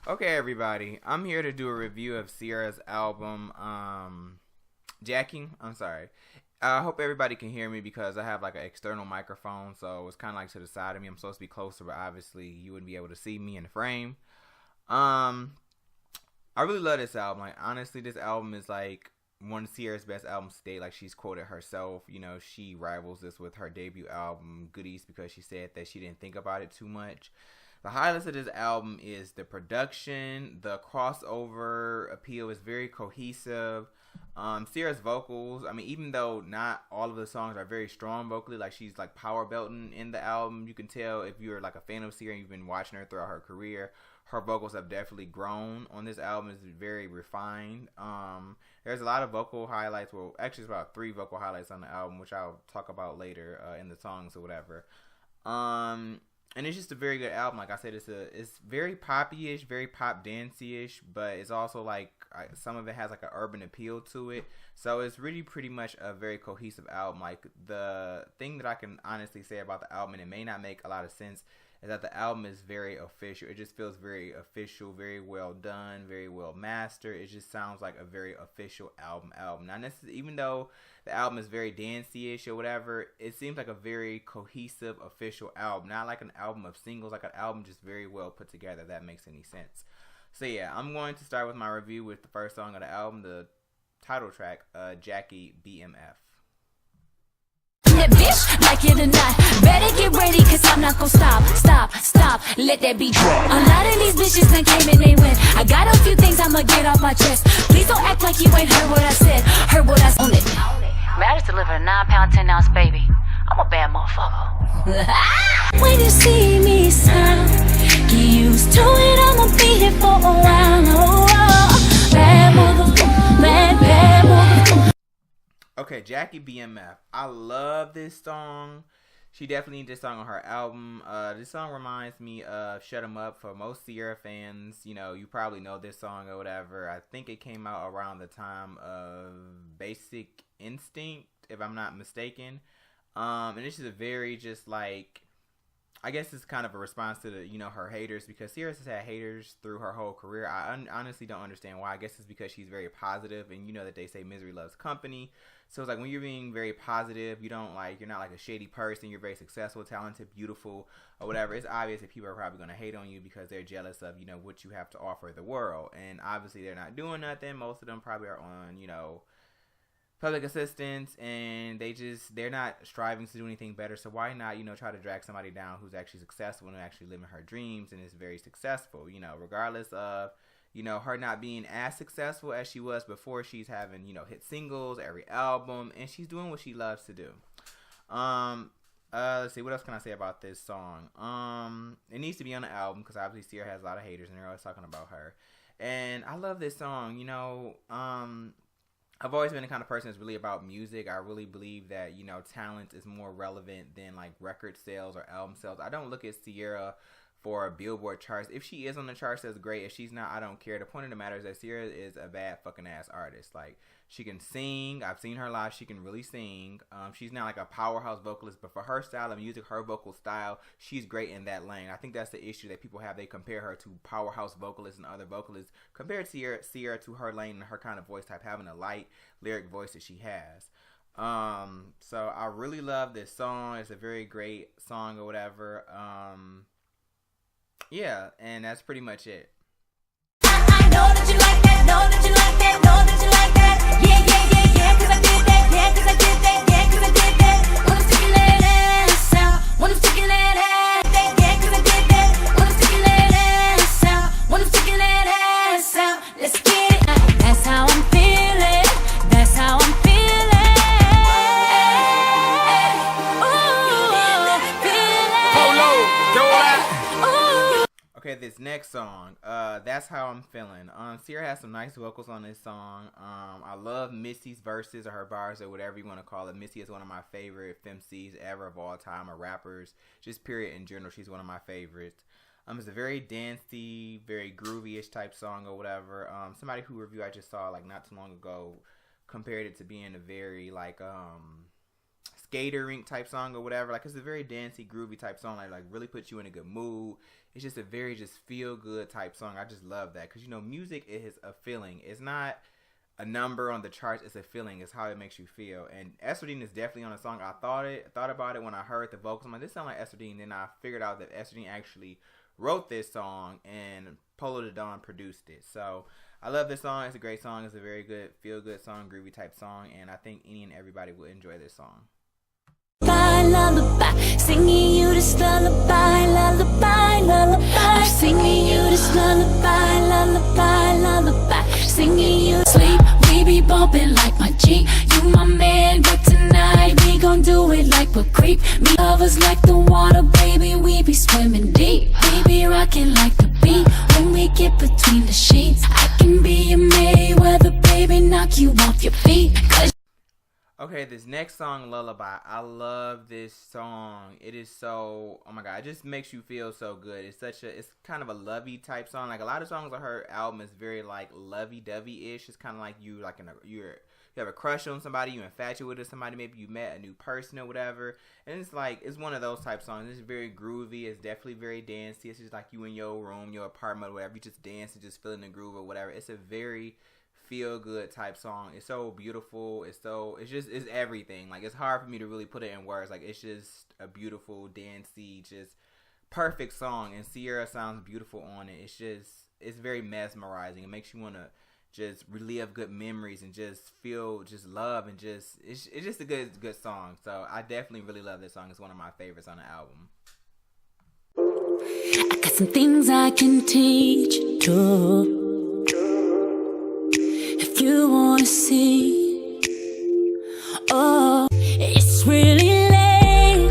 Okay, everybody, I'm here to do a review of Ciara's album, Jackie. I'm sorry. I hope everybody can hear me because I have like an external microphone, so it's kind of like to the side of me. I'm supposed to be closer, but obviously you wouldn't be able to see me in the frame. I really love this album. Like, honestly, this album is like one of Ciara's best albums to date. Like, she's quoted herself. You know, she rivals this with her debut album, Goodies, because she said that she didn't think about it too much. The highlights of this album is the production, the crossover appeal is very cohesive. Ciara's vocals, I mean, even though not all of the songs are very strong vocally, like she's like power belting in the album, you can tell if you're like a fan of Ciara and you've been watching her throughout her career, her vocals have definitely grown on this album. It's very refined. There's a lot of vocal highlights. Well, actually, it's about 3 vocal highlights on the album, which I'll talk about later in the songs or whatever. And it's just a very good album. Like I said, it's very poppy-ish, very pop dancey-ish, but it's also like some of it has like an urban appeal to it. So it's really pretty much a very cohesive album. Like, the thing that I can honestly say about the album, and it may not make a lot of sense, is that the album is very official. It just feels very official, very well done, very well mastered. It just sounds like a very official album. Not necessarily, even though the album is very dancey-ish or whatever, it seems like a very cohesive, official album. Not like an album of singles, like an album just very well put together, if that makes any sense. So yeah, I'm going to start with my review with the first song of the album, the title track, Jackie, B.M.F. That bitch, like it or not, better get ready, cause I'm not gon' stop, let that beat drop. A lot of these bitches done came and they went. I got a few things I'ma get off my chest. Please don't act like you ain't heard what I said, heard what I said. Man, I just delivered a 9-pound, 10-ounce baby. I'm a bad motherfucker. When you see me smile, get used to it, I'ma be here for a while. Oh, bad motherfucker, bad motherfucker. Okay, Jackie, B.M.F. I love this song. She definitely needs this song on her album. This song reminds me of Shut 'Em Up. For most Ciara fans, you know, you probably know this song or whatever. I think it came out around the time of Basic Instinct, if I'm not mistaken. And this is a very just like, I guess it's kind of a response to the, you know, her haters, because Ciara has had haters through her whole career. I honestly don't understand why. I guess it's because she's very positive, and you know that they say misery loves company. So it's like when you're being very positive, you're not like a shady person, you're very successful, talented, beautiful, or whatever. It's obvious that people are probably going to hate on you because they're jealous of, you know, what you have to offer the world. And obviously they're not doing nothing. Most of them probably are on, you know, public assistance, and they're not striving to do anything better. So why not, you know, try to drag somebody down who's actually successful and actually living her dreams and is very successful, you know, regardless of, you know, her not being as successful as she was before. She's having, you know, hit singles every album, and she's doing what she loves to do. Let's see, what else can I say about this song? It needs to be on the album because obviously Ciara has a lot of haters and they're always talking about her. And I love this song, you know. I've always been the kind of person that's really about music. I really believe that, you know, talent is more relevant than like record sales or album sales. I don't look at Ciara for Billboard charts. If she is on the charts, that's great. If she's not, I don't care. The point of the matter is that Ciara is a bad fucking ass artist. Like, she can sing. I've seen her live. She can really sing. She's not like a powerhouse vocalist, but for her style of music, her vocal style, she's great in that lane. I think that's the issue that people have. They compare her to powerhouse vocalists and other vocalists. Compared to Ciara to her lane and her kind of voice type, having a light lyric voice that she has. So I really love this song. It's a very great song or whatever. Yeah, and that's pretty much it. I know that you like that, know that you like that, know that you like that. Yeah, cause I did that, yeah, cause I did that, yeah, cause I did that. When I'm sticking that ass out, when I'm sticking that ass out, yeah, cause I did that. When I'm sticking that ass out, when I'm sticking that ass out, let's get it. That's how I'm feeling, that's how I'm feeling. Ooh, feeling. Polo, Jonas. Okay, this next song, That's How I'm Feelin. Ciara has some nice vocals on this song. I love Missy's verses or her bars or whatever you want to call it. Missy is one of my favorite femcs ever of all time, or rappers, just period in general. She's one of my favorites. It's a very dancey, very groovy-ish type song or whatever. Somebody who review I just saw like not too long ago compared it to being a very like skater rink type song or whatever. Like, it's a very dancey, groovy type song. Like really puts you in a good mood. It's just a very just feel good type song. I just love that because, you know, music is a feeling. It's not a number on the charts. It's a feeling. It's how it makes you feel. And Ester Dean is definitely on the song. I thought about it when I heard the vocals. I'm like, this sounds like Ester Dean. Then I figured out that Ester Dean actually wrote this song and Polo the Don produced it. So I love this song. It's a great song. It's a very good, feel good song, groovy type song. And I think any and everybody will enjoy this song. Lullaby, singing you this lullaby, lullaby, lullaby. I'm singing you this lullaby, lullaby, lullaby. Singing you sleep, we be bumping like my G. You my man, but tonight we gon' do it like we're creep. Me lovers like the water, baby, we be swimming deep. We be rocking like the beat when we get between the sheets. I can be your Mayweather, baby, knock you off your feet. Okay, this next song, Lullaby, I love this song. It is so, oh my God, it just makes you feel so good. It's kind of a lovey type song. Like a lot of songs on her album is very like lovey-dovey-ish. It's kind of like you you have a crush on somebody, you infatuated with somebody, maybe you met a new person or whatever. And it's like, it's one of those type songs. It's very groovy. It's definitely very dancey. It's just like you in your room, your apartment, or whatever. You just dance and just feeling the groove or whatever. It's a very feel good type song. It's so beautiful. It's everything. Like, it's hard for me to really put it in words. Like, it's just a beautiful, dancey, just perfect song. And Ciara sounds beautiful on it. It's very mesmerizing. It makes you want to just relive good memories and just feel just love, and it's just a good song. So I definitely really love this song. It's one of my favorites on the album. I got some things I can teach you. If you wanna see, oh, it's really late.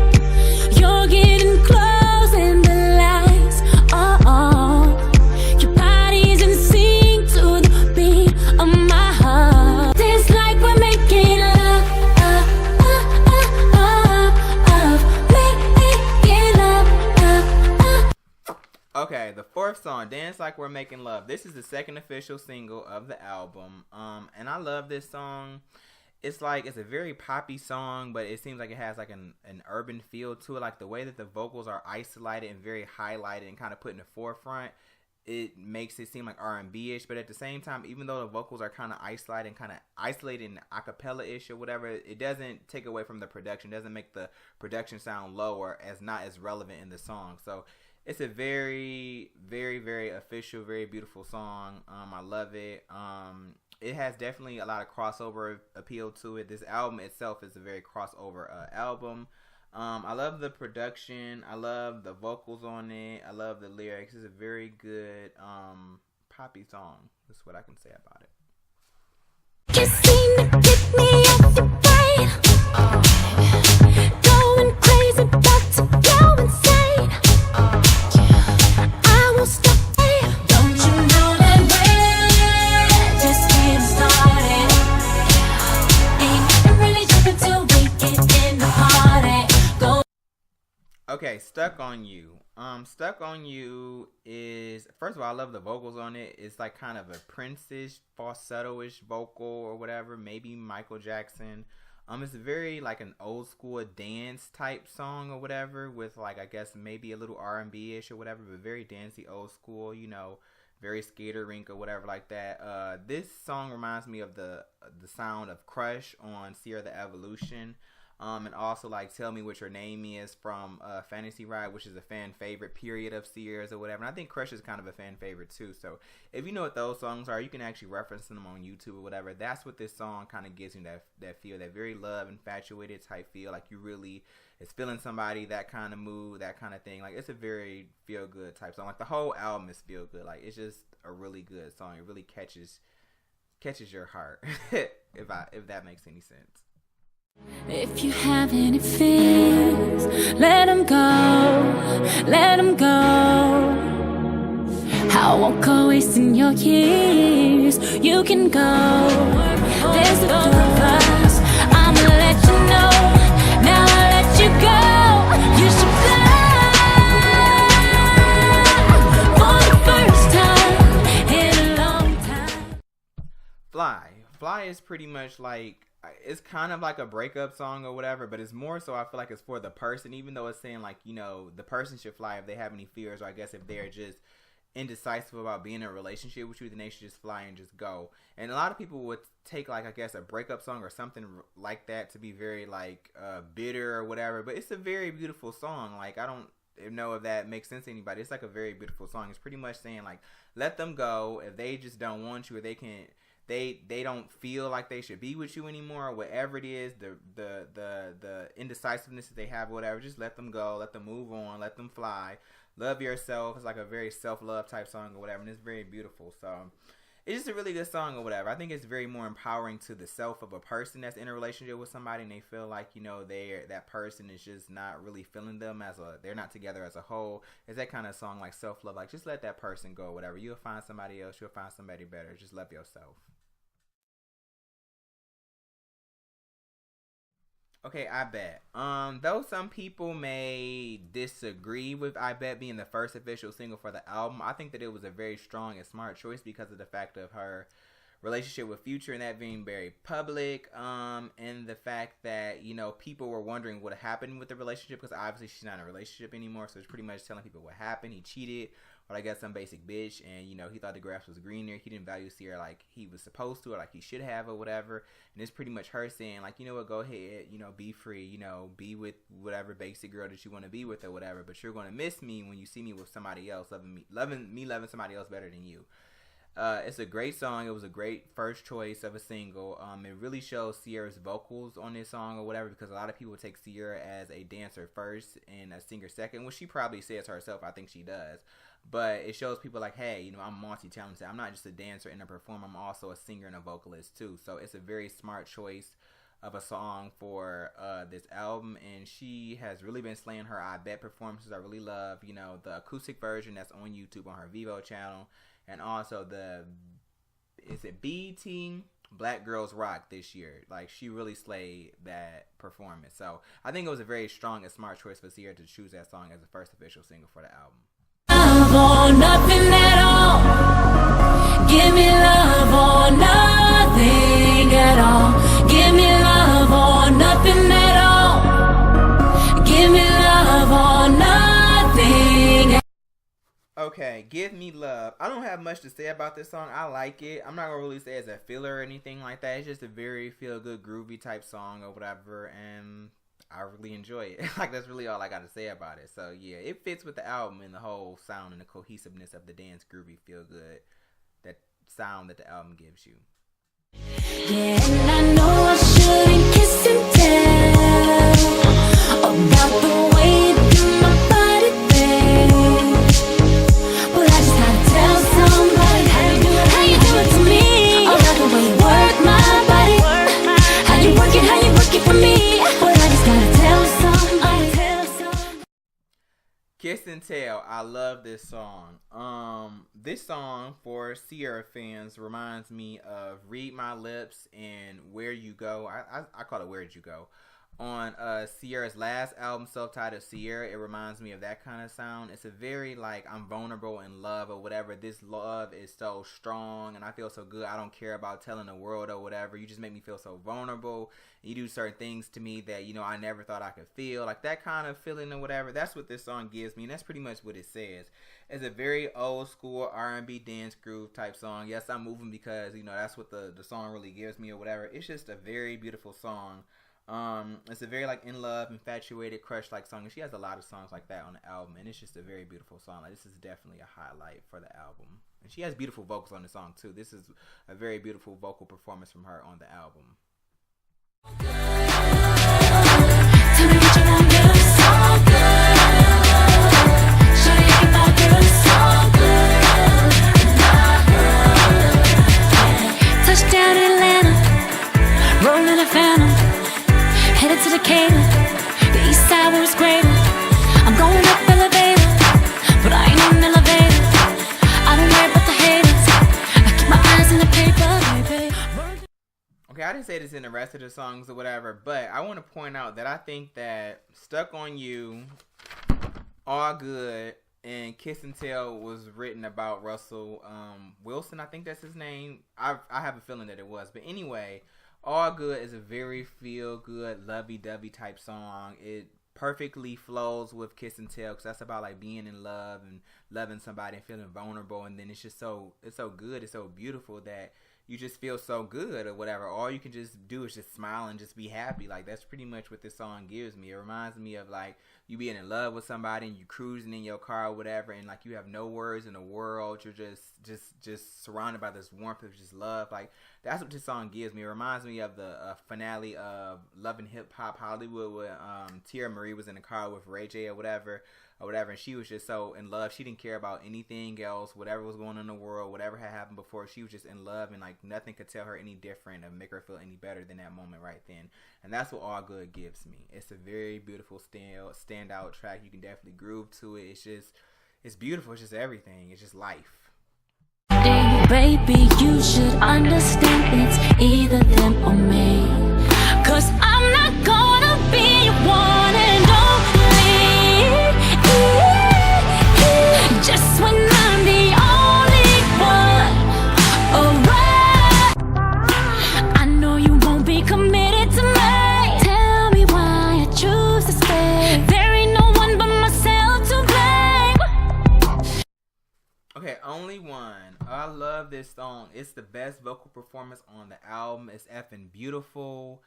You're getting close and the lights are on. Your body's in sync to the beat of my heart. It's like we're making love, making love. Okay, the fourth song, Dance Like We're Making Love. This is the second official single of the album. And I love this song. It's a very poppy song, but it seems like it has like an urban feel to it. Like the way that the vocals are isolated and very highlighted and kind of put in the forefront, it makes it seem like R&B-ish. But at the same time, even though the vocals are kind of isolated and acapella-ish or whatever, it doesn't take away from the production. It doesn't make the production sound low or not as relevant in the song. So it's a very, very, very official, very beautiful song. I love it. It has definitely a lot of crossover appeal to it. This album itself is a very crossover album. I love the production. I love the vocals on it. I love the lyrics. It's a very good poppy song. That's what I can say about it. You seem to get me off the brain. Going crazy, about to go insane. I won't stop. Don't you know that we're just getting started? Ain't really jumping till we get in the party. Go. Okay, Stuck on You. Stuck on You is, first of all, I love the vocals on it. It's like kind of a Prince-ish, falsetto-ish vocal or whatever, maybe Michael Jackson. It's very like an old school dance type song or whatever, with like, I guess maybe a little R&B-ish or whatever, but very dancey, old school, you know, very skater rink or whatever like that. This song reminds me of the sound of Crush on Ciara the Evolution. And also like Tell Me What Your Name Is from Fantasy Ride, which is a fan favorite period of Ciara's or whatever. And I think Crush is kind of a fan favorite too. So if you know what those songs are, you can actually reference them on YouTube or whatever. That's what this song kind of gives me, that feel, that very love, infatuated type feel. Like you really is feeling somebody, that kind of mood, that kind of thing. Like it's a very feel good type song. Like the whole album is feel good. Like it's just a really good song. It really catches your heart, if that makes any sense. If you have any fears, let them go, let them go. I won't go wasting your years. You can go, there's a door of us. I'ma let you know, now I'll let you go. You should fly for the first time in a long time. Fly is pretty much like, it's kind of like a breakup song or whatever, but it's more so I feel like it's for the person, even though it's saying like, you know, the person should fly if they have any fears, or I guess if they're just indecisive about being in a relationship with you, then they should just fly and just go. And a lot of people would take like, I guess, a breakup song or something like that to be very like bitter or whatever, but it's a very beautiful song. Like, I don't know if that makes sense to anybody. It's like a very beautiful song. It's pretty much saying like, let them go if they just don't want you, or they can't, they don't feel like they should be with you anymore, or whatever it is, the indecisiveness that they have, whatever. Just let them go, let them move on, let them fly. Love yourself. It's like a very self-love type song or whatever, and it's very beautiful. So it's just a really good song or whatever. I think it's very more empowering to the self of a person that's in a relationship with somebody, and they feel like, you know, that person is just not really feeling them they're not together as a whole. It's that kind of song, like self-love, like just let that person go or whatever. You'll find somebody else. You'll find somebody better. Just love yourself. Okay, I Bet. Though some people may disagree with I Bet being the first official single for the album, I think that it was a very strong and smart choice because of the fact of her relationship with Future and that being very public, and the fact that, you know, people were wondering what happened with the relationship, because obviously she's not in a relationship anymore, so it's pretty much telling people what happened. He cheated, or I guess some basic bitch, and, you know, he thought the grass was greener. He didn't value Ciara like he was supposed to, or like he should have, or whatever. And it's pretty much her saying like, you know what, go ahead, you know, be free, you know, be with whatever basic girl that you want to be with or whatever, but you're going to miss me when you see me with somebody else, loving somebody else better than you. It's a great song. It was a great first choice of a single. It really shows Ciara's vocals on this song or whatever, because a lot of people take Ciara as a dancer first and a singer second, which she probably says herself. I think she does. But it shows people like, hey, you know, I'm multi-talented. I'm not just a dancer and a performer. I'm also a singer and a vocalist too. So it's a very smart choice of a song for this album, and she has really been slaying her I Bet performances. I really love, you know, the acoustic version that's on YouTube on her Vivo channel, and also the BET Black Girls Rock this year. Like, she really slayed that performance. So I think it was a very strong and smart choice for Ciara to choose that song as the first official single for the album. Love or nothing at all. Give me love or nothing at all. Give me love or nothing at all. Give me love or nothing. Okay, Give Me Love. I don't have much to say about this song. I like it. I'm not going to really say it's a filler or anything like that. It's just a very feel-good, groovy type song or whatever, and I really enjoy it. Like, that's really all I got to say about it. So, yeah, it fits with the album and the whole sound and the cohesiveness of the dance, groovy, feel-good, that sound that the album gives you. Yeah, and I know I shouldn't kiss and tell about the way you do my body, babe. But I just gotta tell somebody how you do it to me. About the way you work my body, how you work it for me. But I just gotta tell somebody. Kiss and Tell. I love this song. This song for Ciara fans reminds me of Read My Lips and Where You Go. I call it Where'd You Go. On Ciara's last album, self-titled Ciara, it reminds me of that kind of sound. It's a very, like, I'm vulnerable in love or whatever. This love is so strong and I feel so good. I don't care about telling the world or whatever. You just make me feel so vulnerable. You do certain things to me that, you know, I never thought I could feel. Like, that kind of feeling or whatever. That's what this song gives me, and that's pretty much what it says. It's a very old school R&B dance groove type song. Yes, I'm moving because, you know, that's what the song really gives me or whatever. It's just a very beautiful song. It's a very, like, in love, infatuated, crush like song, and she has a lot of songs like that on the album, and it's just a very beautiful song. Like, this is definitely a highlight for the album, and she has beautiful vocals on the song too. This is a very beautiful vocal performance from her on the album. Touchdown in Atlanta, rolling a phantom, headed to Decatur, the east side where it's greater. I'm going up elevator, but I ain't on an elevator. I don't worry about the haters, I keep my eyes in the paper, baby. Okay, I didn't say this in the rest of the songs or whatever, but I want to point out that I think that Stuck on You, All Good, and Kiss and Tell was written about Russell Wilson. I think that's his name. I have a feeling that it was. But anyway, All Good is a very feel-good, lovey-dovey type song. It perfectly flows with Kiss and Tell, because that's about like being in love and loving somebody and feeling vulnerable, and then it's so good, it's so beautiful that you just feel so good or whatever. All you can just do is just smile and just be happy. Like, that's pretty much what this song gives me. It reminds me of like you being in love with somebody and you cruising in your car or whatever, and like you have no worries in the world. You're just surrounded by this warmth of just love. Like, that's what this song gives me. It reminds me of the finale of Love and Hip Hop Hollywood, where Ciara Marie was in the car with Ray J or whatever, and she was just so in love. She didn't care about anything else, whatever was going on in the world, whatever had happened before. She was just in love, and like nothing could tell her any different or make her feel any better than that moment right then. And that's what All Good gives me. It's a very beautiful standout track. You can definitely groove to it. It's beautiful. It's just everything. It's just life. Baby, you should understand it's either them or me. 'Cause I'm not gonna be your one and only. Just when I'm the only one. Alright. I know you won't be committed to me. Tell me why I choose to stay. There ain't no one but myself to blame. Okay, Only One. I love this song. It's the best vocal performance on the album. It's effing beautiful.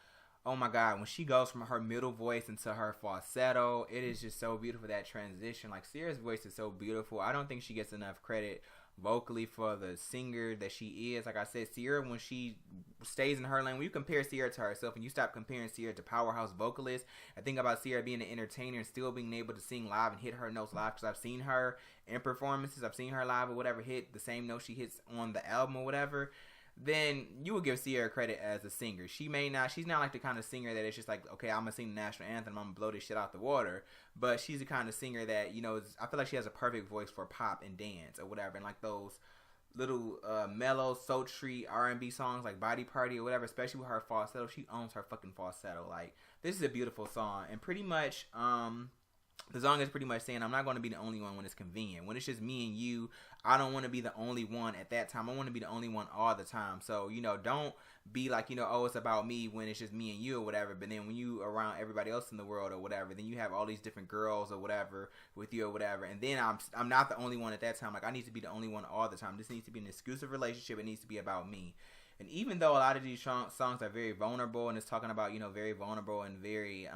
Oh my God, when she goes from her middle voice into her falsetto, it is just so beautiful, that transition. Like, Ciara's voice is so beautiful. I don't think she gets enough credit vocally for the singer that she is. Like I said, Ciara, when she stays in her lane, when you compare Ciara to herself and you stop comparing Ciara to powerhouse vocalists, I think about Ciara being an entertainer and still being able to sing live and hit her notes live, because I've seen her in performances, I've seen her live or whatever hit the same note she hits on the album or whatever. Then you would give Ciara credit as a singer. She's not like the kind of singer that it's just like, okay, I'm gonna sing the national anthem, I'm gonna blow this shit out the water. But she's the kind of singer that, you know, I feel like she has a perfect voice for pop and dance or whatever, and like those little mellow, sultry R&B songs like Body Party or whatever, especially with her falsetto. She owns her fucking falsetto. Like, this is a beautiful song, and pretty much the song is pretty much saying, I'm not going to be the only one when it's convenient. When it's just me and you, I don't want to be the only one at that time. I want to be the only one all the time. So, you know, don't be like, you know, oh, it's about me when it's just me and you or whatever. But then when you around everybody else in the world or whatever, then you have all these different girls or whatever with you or whatever. And then I'm not the only one at that time. Like, I need to be the only one all the time. This needs to be an exclusive relationship. It needs to be about me. And even though a lot of these songs are very vulnerable, and it's talking about, you know, very vulnerable and very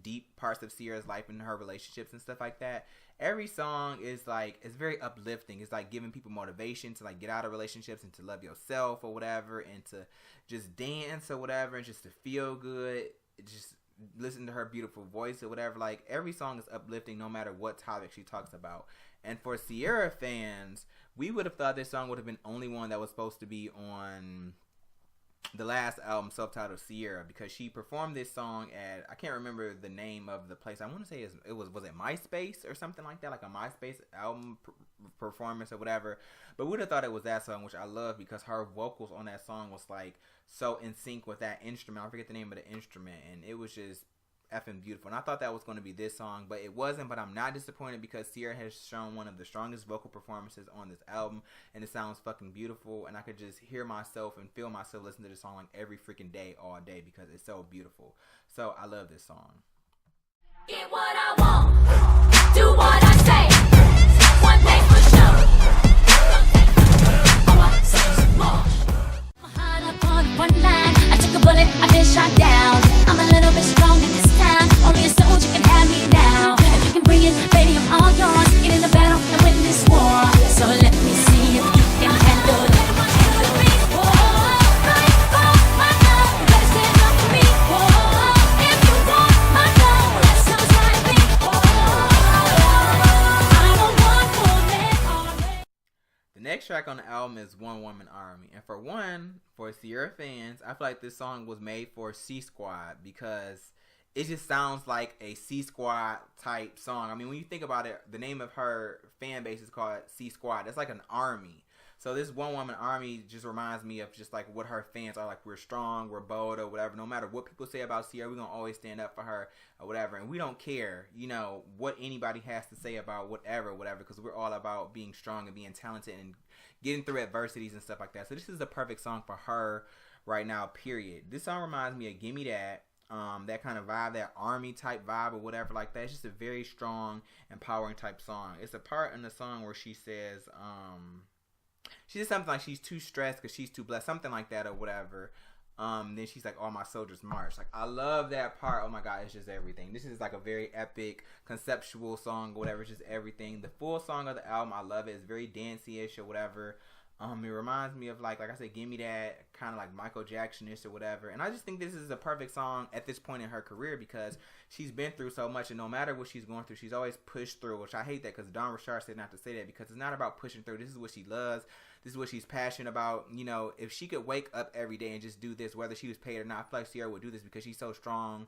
deep parts of Ciara's life and her relationships and stuff like that, every song is like, it's very uplifting. It's like giving people motivation to like get out of relationships and to love yourself or whatever, and to just dance or whatever, and just to feel good. Just listen to her beautiful voice or whatever. Like, every song is uplifting no matter what topic she talks about. And for Ciara fans, we would have thought this song would have been Only One that was supposed to be on the last album, self-titled Ciara, because she performed this song at, I can't remember the name of the place. I want to say was it MySpace or something like that, like a MySpace album performance or whatever. But we would have thought it was that song, which I love, because her vocals on that song was like so in sync with that instrument. I forget the name of the instrument, and it was just effing beautiful. And I thought that was going to be this song, but it wasn't. But I'm not disappointed, because Ciara has shown one of the strongest vocal performances on this album, and it sounds fucking beautiful. And I could just hear myself and feel myself listen to this song like every freaking day, all day, because it's so beautiful. So I love this song. Get what I want, do what I say. One thing for sure, all I say is more. Hard up on one line, I took a bullet, I've been shot down. I'm a little bit stronger this time. Only a soldier can have me now. If you can bring it, baby, I'm all yours. Get in the battle and win this war. So let me see if you can handle it. The next track on the album is One Woman Army. And for Ciara fans, I feel like this song was made for C Squad, because it just sounds like a C Squad type song. I mean, when you think about it, the name of her fan base is called C Squad. That's like an army. So this One Woman Army just reminds me of just like what her fans are like. We're strong, we're bold or whatever. No matter what people say about Ciara, we're going to always stand up for her or whatever. And we don't care, you know, what anybody has to say about whatever, because we're all about being strong and being talented and getting through adversities and stuff like that. So this is the perfect song for her right now, period. This song reminds me of Gimme That. That kind of vibe, that army type vibe or whatever like that. It's just a very strong, empowering type song. It's a part in the song where she says something like she's too stressed because she's too blessed, something like that or whatever. Then she's like, all my soldiers march. Like, I love that part. Oh my God, it's just everything. This is like a very epic, conceptual song or whatever. It's just everything. The full song of the album, I love it. It's very dancey-ish or whatever. It reminds me of like I said, Gimme That, kind of like Michael Jackson-ish or whatever. And I just think this is a perfect song at this point in her career because she's been through so much, and no matter what she's going through, she's always pushed through, which I hate that because Don Richard said not to say that because it's not about pushing through. This is what she loves. This is what she's passionate about. You know, if she could wake up every day and just do this, whether she was paid or not, I feel like Ciara would do this because she's so strong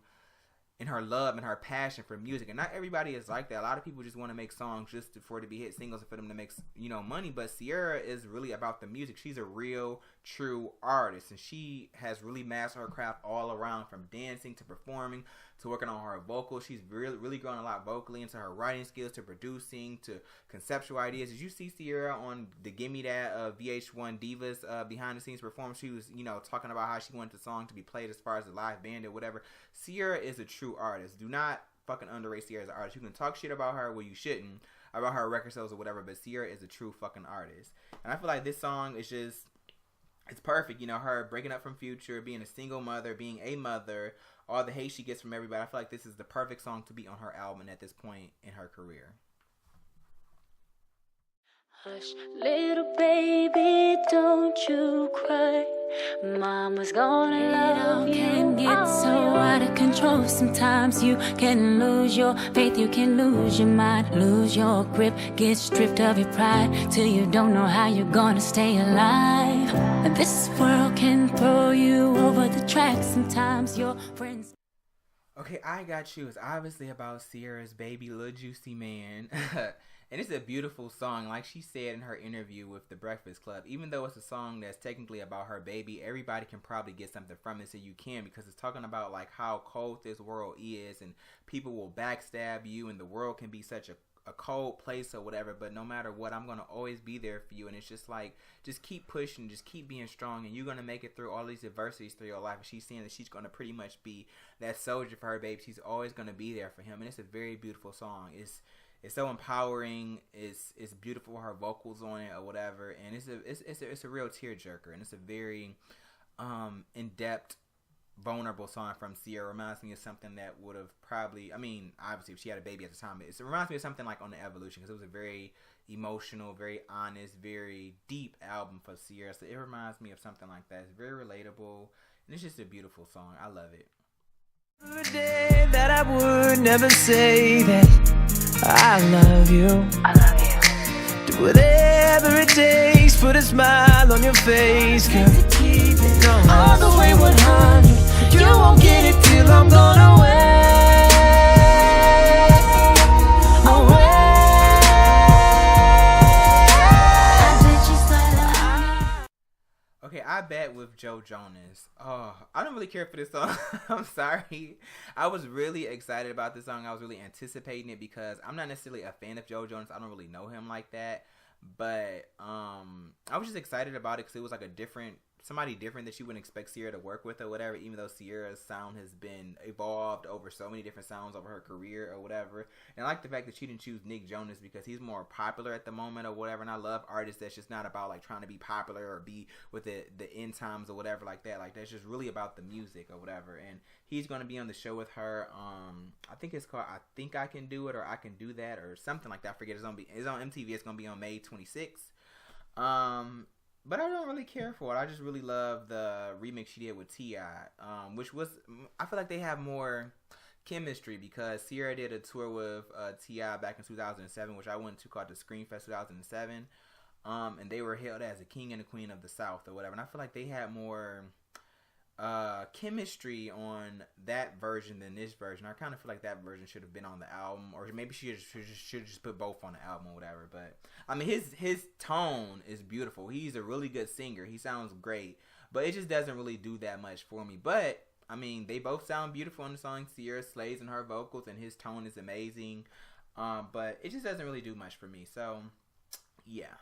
in her love and her passion for music. And not everybody is like that. A lot of people just want to make songs just for it to be hit singles and for them to make, you know, money. But Ciara is really about the music. She's a real, true artist. And she has really mastered her craft all around, from dancing to performing to working on her vocals. She's really grown a lot vocally, into her writing skills, to producing, to conceptual ideas. Did you see Ciara on the Gimme That VH1 Divas behind the scenes performance? She was, you know, talking about how she wanted the song to be played as far as the live band or whatever. Ciara is a true artist. Do not fucking underrate Ciara as an artist. You can talk shit about her, well, you shouldn't, about her record sales or whatever, but Ciara is a true fucking artist. And I feel like this song is just, it's perfect. You know, her breaking up from Future, being a single mother, being a mother, all the hate she gets from everybody. I feel like this is the perfect song to be on her album at this point in her career. Hush, little baby, don't you cry. Mama's gonna love you. It all can get so out of control. Sometimes you can lose your faith, you can lose your mind, lose your grip, get stripped of your pride, till you don't know how you're gonna stay alive. This world can throw you over the track. Sometimes your friends. Okay, I Got You is obviously about Ciara's baby, Lil Juicy Man. And it's a beautiful song. Like she said in her interview with The Breakfast Club, even though it's a song that's technically about her baby, everybody can probably get something from it, so you can, because it's talking about like how cold this world is, and people will backstab you, and the world can be such a cold place or whatever, but no matter what, I'm going to always be there for you. And it's just like, just keep pushing, just keep being strong, and you're going to make it through all these adversities through your life. And she's saying that she's going to pretty much be that soldier for her baby. She's always going to be there for him. And it's a very beautiful song. It's so empowering. It's beautiful, her vocals on it or whatever, and it's a real tearjerker, and it's a very in-depth, vulnerable song from Ciara. Reminds me of something that would have probably, I mean, obviously if she had a baby at the time, it reminds me of something like On the Evolution, because it was a very emotional, very honest, very deep album for Ciara. So it reminds me of something like that. It's very relatable, and it's just a beautiful song. I love it. Day that I would never say that I love you. I love you. Do whatever it takes, put a smile on your face, girl. All the way 100. You won't get it till I'm gone away. Okay, I Bet with Joe Jonas. Oh, I don't really care for this song. I'm sorry. I was really excited about this song. I was really anticipating it because I'm not necessarily a fan of Joe Jonas. I don't really know him like that. But I was just excited about it because it was like somebody different that you wouldn't expect Ciara to work with or whatever, even though Ciara's sound has been evolved over so many different sounds over her career or whatever. And I like the fact that she didn't choose Nick Jonas because he's more popular at the moment or whatever. And I love artists that's just not about like trying to be popular or be with the end times or whatever like that. Like that's just really about the music or whatever. And he's going to be on the show with her. I think it's called I Think I Can Do It, or I Can Do That, or something like that. I forget. It's on MTV. It's going to be on May 26th. But I don't really care for it. I just really love the remix she did with T.I., which was, I feel like they have more chemistry because Ciara did a tour with T.I. back in 2007, which I went to, called the Screamfest 2007, and they were hailed as the king and the queen of the South or whatever, and I feel like they had more chemistry on that version than this version. I kind of feel like that version should have been on the album, or maybe she should just put both on the album or whatever. But I mean, his tone is beautiful. He's a really good singer. He sounds great, but it just doesn't really do that much for me. But I mean, they both sound beautiful in the song. Ciara slays in her vocals, and his tone is amazing. But it just doesn't really do much for me. So yeah.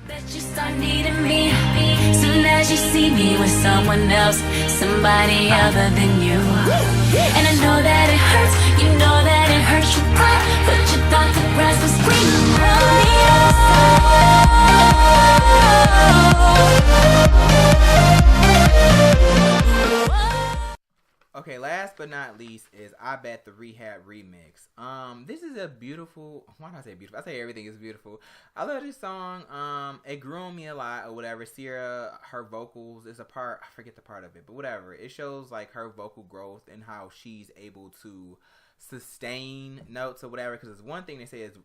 Bet you start needing me soon as because you see me with someone else, somebody other than you. And I know that it hurts, you know that it hurts. You cry, but you thought the grass was greener on the other side. Okay, last but not least is I Bet the Rehab remix. This is a beautiful. Why do I say beautiful? I say everything is beautiful. I love this song. It grew on me a lot or whatever. Ciara, her vocals is a part. I forget the part of it, but whatever. It shows like her vocal growth and how she's able to sustain notes or whatever. Because it's one thing they say is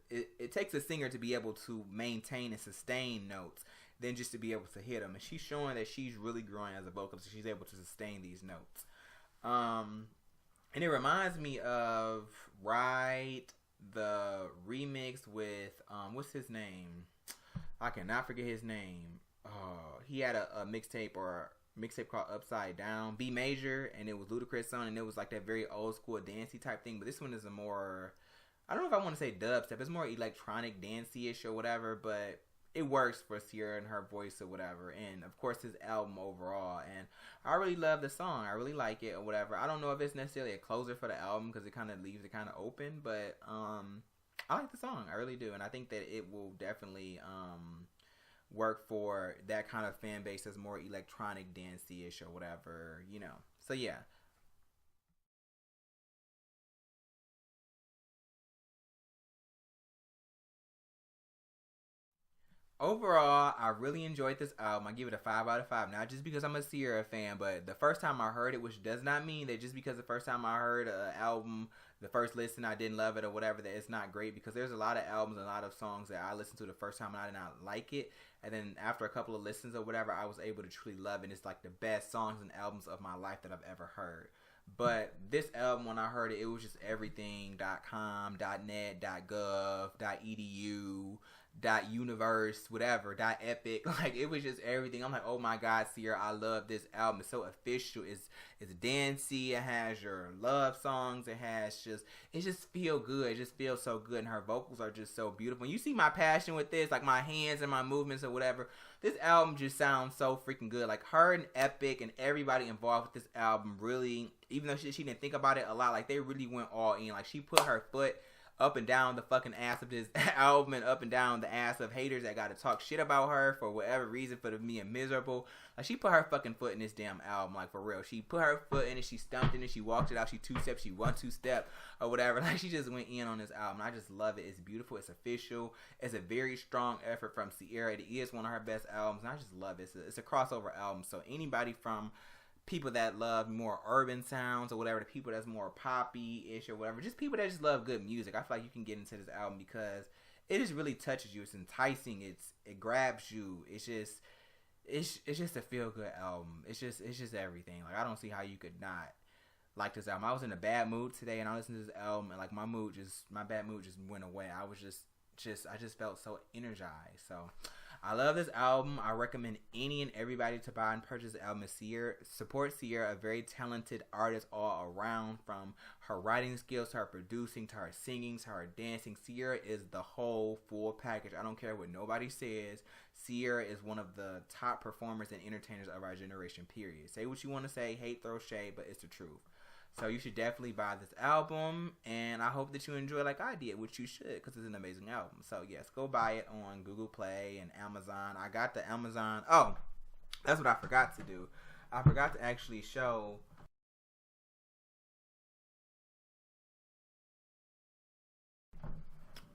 it takes a singer to be able to maintain and sustain notes than just to be able to hit them. And she's showing that she's really growing as a vocalist. So she's able to sustain these notes. And it reminds me of Ride, the remix with, what's his name? I cannot forget his name. He had a mixtape called Upside Down, B Major, and it was Ludacris on, and it was like that very old school dancey type thing. But this one is a more, I don't know if I want to say dubstep. It's more electronic dancey-ish or whatever, but it works for Ciara and her voice or whatever. And of course his album overall, and I really love the song. I really like it or whatever. I don't know if it's necessarily a closer for the album because it kind of leaves it kind of open, but I like the song. I really do, and I think that it will definitely work for that kind of fan base that's more electronic dancey-ish or whatever, you know. So yeah. Overall, I really enjoyed this album. I give it a 5 out of 5. Not just because I'm a Ciara fan, but the first time I heard it, which does not mean that just because the first time I heard an album, the first listen, I didn't love it or whatever, that it's not great. Because there's a lot of albums and a lot of songs that I listened to the first time and I did not like it. And then after a couple of listens or whatever, I was able to truly love it. And it's like the best songs and albums of my life that I've ever heard. But this album, when I heard it, it was just everything. .com, .net, .gov, .edu, .universe, whatever, .epic. Like, it was just everything. I'm like, oh my God, Ciara, I love this album. It's so official. It's dancey. It has your love songs. It just feel good. It just feels so good. And her vocals are just so beautiful. And you see my passion with this, like my hands and my movements or whatever. This album just sounds so freaking good. Like, her and Epic and everybody involved with this album really, even though she didn't think about it a lot, like, they really went all in. Like, she put her foot up and down the fucking ass of this album and up and down the ass of haters that got to talk shit about her for whatever reason, for being miserable. Like, she put her fucking foot in this damn album, like, for real. She put her foot in it, she stumped in it, she walked it out, she two-step, she 1-2-step, or whatever. Like, she just went in on this album. I just love it. It's beautiful. It's official. It's a very strong effort from Ciara. It is one of her best albums, and I just love it. It's a crossover album, so anybody from people that love more urban sounds or whatever, the people that's more poppy-ish or whatever, just people that just love good music, I feel like you can get into this album because it just really touches you. It's enticing. It grabs you. It's just a feel-good album. It's just everything. Like, I don't see how you could not like this album. I was in a bad mood today and I listened to this album and like my bad mood just went away. I just felt so energized. So I love this album. I recommend any and everybody to buy and purchase the album. Support Ciara, a very talented artist all around, from her writing skills to her producing to her singing to her dancing. Ciara is the whole full package. I don't care what nobody says. Ciara is one of the top performers and entertainers of our generation, period. Say what you want to say, hate, throw shade, but it's the truth. So you should definitely buy this album, and I hope that you enjoy like I did, which you should, because it's an amazing album. So yes, go buy it on Google Play and Amazon. I got the Amazon. Oh, that's what I forgot to do. I forgot to actually show.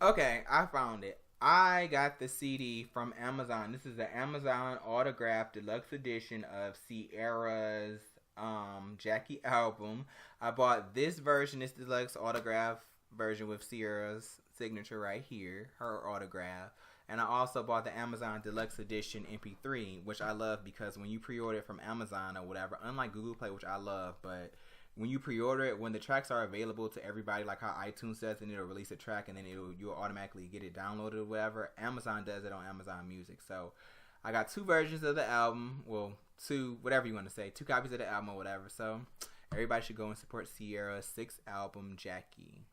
Okay, I found it. I got the CD from Amazon. This is the Amazon Autograph Deluxe Edition of Ciara's Jackie album. I bought this version, this deluxe autograph version with Ciara's signature right here, her autograph. And I also bought the Amazon Deluxe Edition MP3, which I love because when you pre-order it from Amazon or whatever, unlike Google Play, which I love, but when you pre-order it, when the tracks are available to everybody, like how iTunes does, and it'll release a track and then you'll automatically get it downloaded or whatever, Amazon does it on Amazon Music. So I got 2 versions of the album, well, 2, whatever you want to say, 2 copies of the album or whatever. So everybody should go and support Ciara's 6th album, Jackie.